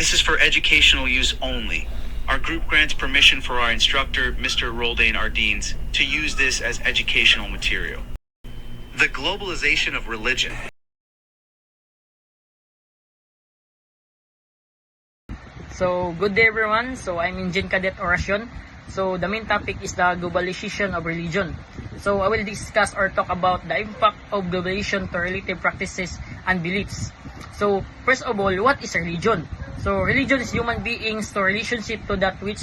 This is for educational use only. Our group grants permission for our instructor, Mr. Roldan Ardines, to use this as educational material. The Globalization of Religion. So, good day everyone. So, I'm Engine Cadet Oracion. So, the main topic is the globalization of religion. So, I will discuss or talk about the impact of globalization to relative practices and beliefs. So, first of all, what is religion? So, religion is human beings to relationship to that which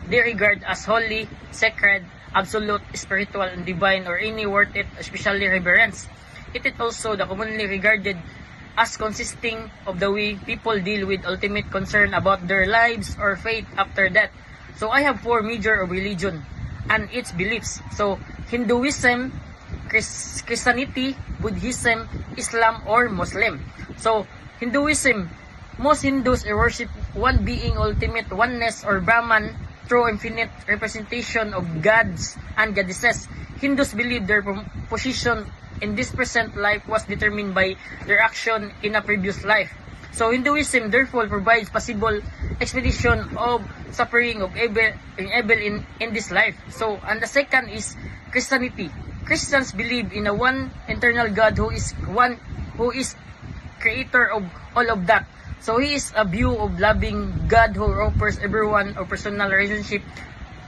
they regard as holy, sacred, absolute, spiritual, and divine, or any worth it, especially reverence. It is also the commonly regarded as consisting of the way people deal with ultimate concern about their lives or faith after death. So I have four major of religion and its beliefs. So Hinduism, Christianity, Buddhism, Islam, or Muslim. So Hinduism, most Hindus worship one being, ultimate oneness, or Brahman, through infinite representation of gods and goddesses. Hindus believe their position in this present life was determined by their action in a previous life. So Hinduism therefore provides possible explanation of suffering of evil in this life. So, and the second is Christianity. Christians believe in a one eternal God who is creator of all of that. So he is a view of loving God who offers everyone a personal relationship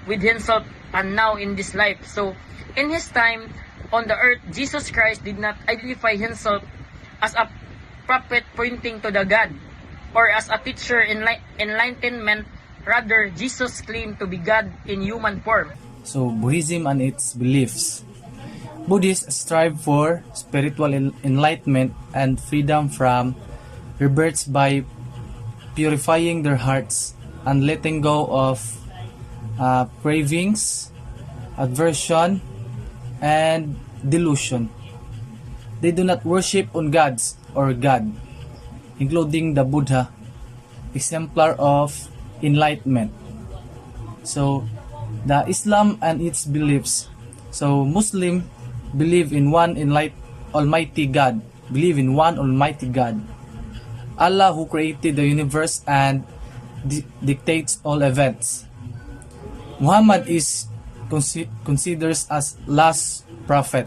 with himself and now in this life. So in his time on the earth, Jesus Christ did not identify himself as a prophet pointing to the God or as a teacher in enlightenment. Rather, Jesus claimed to be God in human form. So, Buddhism and its beliefs. Buddhists strive for spiritual enlightenment and freedom from rebirths by purifying their hearts and letting go of cravings, aversion, and delusion. They do not worship on gods or God, including the Buddha, exemplar of enlightenment. So, the Islam and its beliefs. So, Muslim believe in one Almighty God. Believe in one Almighty God, Allah, who created the universe and dictates all events. Muhammad is considered as last prophet.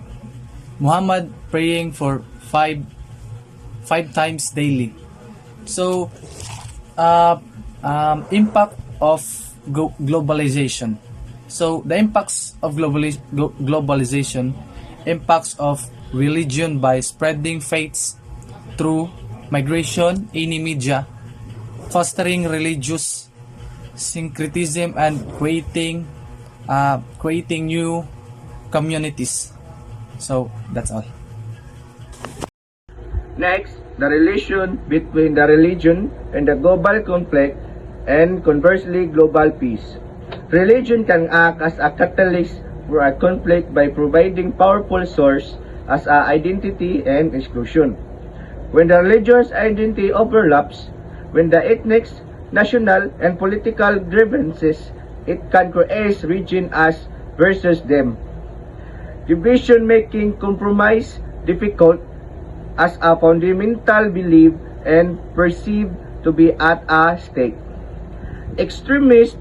Muhammad praying for five times daily. So, impact of globalization. So, the impacts of globalization, impacts of religion by spreading faiths through migration, any media, fostering religious syncretism, and creating new communities. So that's all. Next, the relation between the religion and the global conflict, and conversely global peace. Religion can act as a catalyst for a conflict by providing powerful source as a identity and exclusion. When the religious identity overlaps, when the ethnic, national, and political grievances, it can create region as versus them. Division-making compromise difficult as a fundamental belief and perceived to be at a stake. Extremist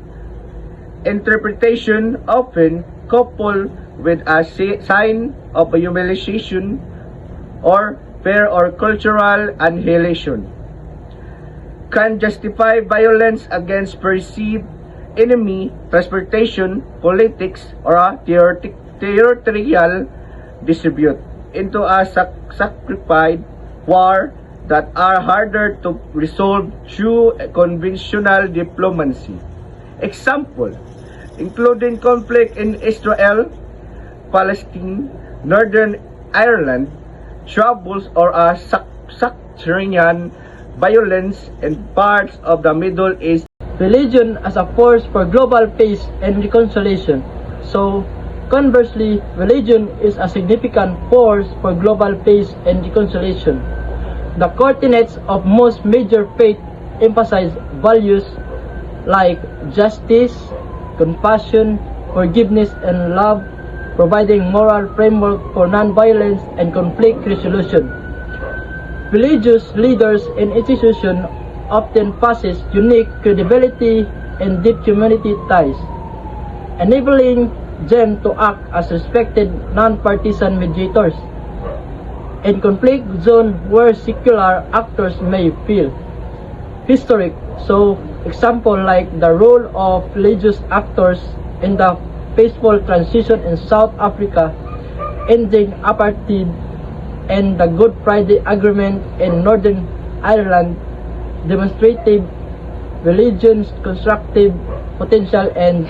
interpretation often coupled with a sign of humiliation or fear or cultural annihilation can justify violence against perceived enemy, transportation, politics, or a territorial dispute into a sacrificed war that are harder to resolve through conventional diplomacy. Example, including conflict in Israel, Palestine, Northern Ireland, troubles or a sectarian violence in parts of the Middle East. Religion as a force for global peace and reconciliation. So, conversely, religion is a significant force for global peace and reconciliation. The core tenets of most major faiths emphasize values like justice, compassion, forgiveness, and love, providing moral framework for non-violence and conflict resolution. Religious leaders and institutions often possess unique credibility and deep community ties, enabling them to act as respected non-partisan mediators in conflict zone where secular actors may feel historic. So, example like the role of religious actors in the peaceful transition in South Africa, ending apartheid, and the Good Friday Agreement in Northern Ireland, demonstrative religion's constructive potential and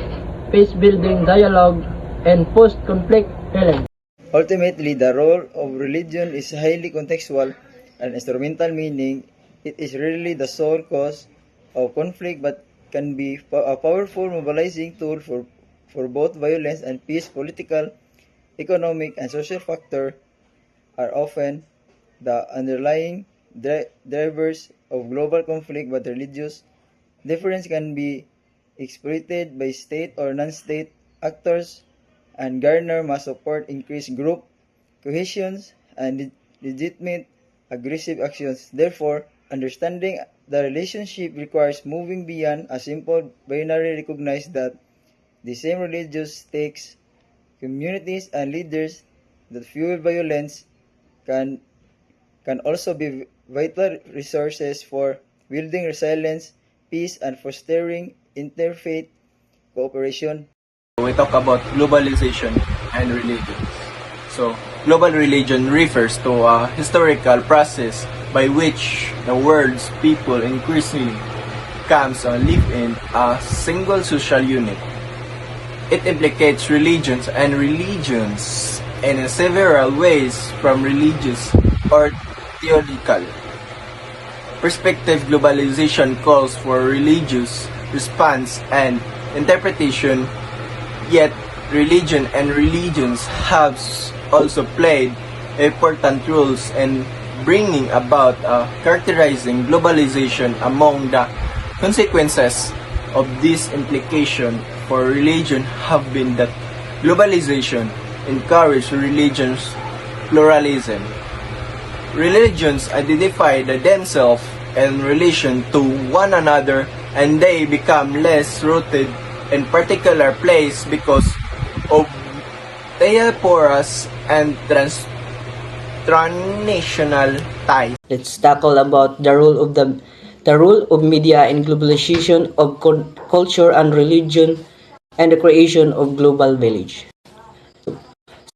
peace-building dialogue and post-conflict healing. Ultimately, the role of religion is highly contextual and instrumental, meaning it is really the sole cause of conflict but can be a powerful mobilizing tool for both violence and peace. Political, economic, and social factors are often the underlying drivers of global conflict, but religious difference can be exploited by state or non-state actors and garner mass support, increase group cohesion, and legitimate aggressive actions. Therefore, understanding the relationship requires moving beyond a simple binary. Recognize that the same religious stakes, communities, and leaders that fuel violence can also be vital resources for building resilience, peace, and fostering interfaith cooperation. We talk about globalization and religion. So, global religion refers to a historical process by which the world's people increasingly comes to live in a single social unit. It implicates religions in several ways, from religious or theological perspective. Globalization calls for religious response and interpretation, yet religion and religions have also played important roles in bringing about characterizing globalization. Among the consequences of this implication for religion have been that globalization encourages religions pluralism. Religions identify themselves in relation to one another, and they become less rooted in particular place because of diasporas and transnational ties. Let's tackle about the role of media in globalization of culture and religion and the creation of global village.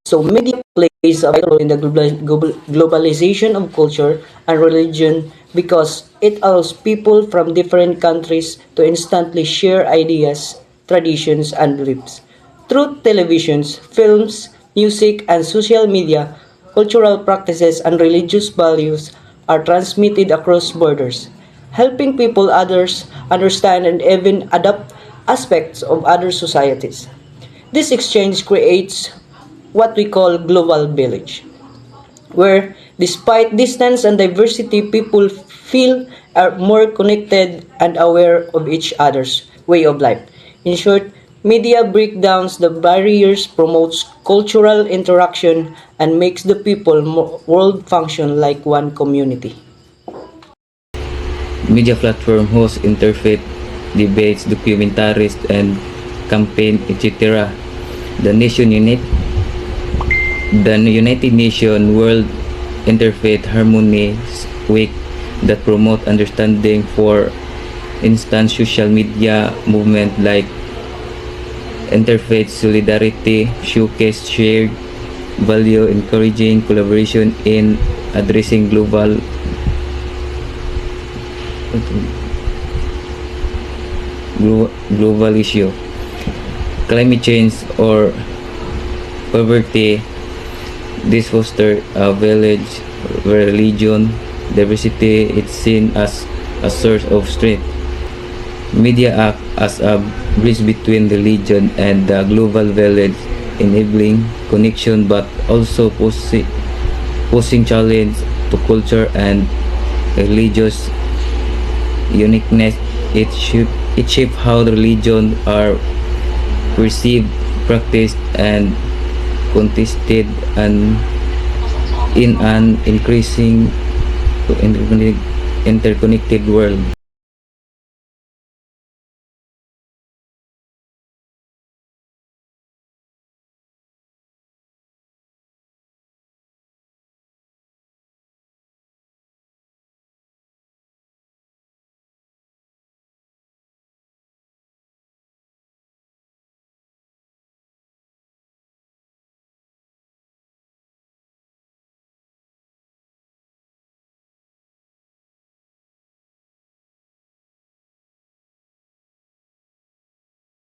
So media plays a vital role in the globalization of culture and religion because it allows people from different countries to instantly share ideas, traditions, and beliefs. Through televisions, films, music, and social media, cultural practices and religious values are transmitted across borders, helping people others understand and even adapt aspects of other societies. This exchange creates what we call global village, where despite distance and diversity, people feel are more connected and aware of each other's way of life. In short, media breaks down the barriers, promotes cultural interaction, and makes the world function like one community. Media platform hosts interfaith debates, documentaries, and campaign, etc. The United Nations World Interfaith Harmony Week that promote understanding. For instance, social media movement like Interfaith Solidarity showcase shared value, encouraging collaboration in addressing global issue, climate change or poverty. This foster a village where religion diversity is seen as a source of strength. Media act as a bridge between religion and the global village, enabling connection but also posing challenge to culture and religious uniqueness. It shapes how the religion are perceived, practiced, and contested, and in an increasing interconnected world.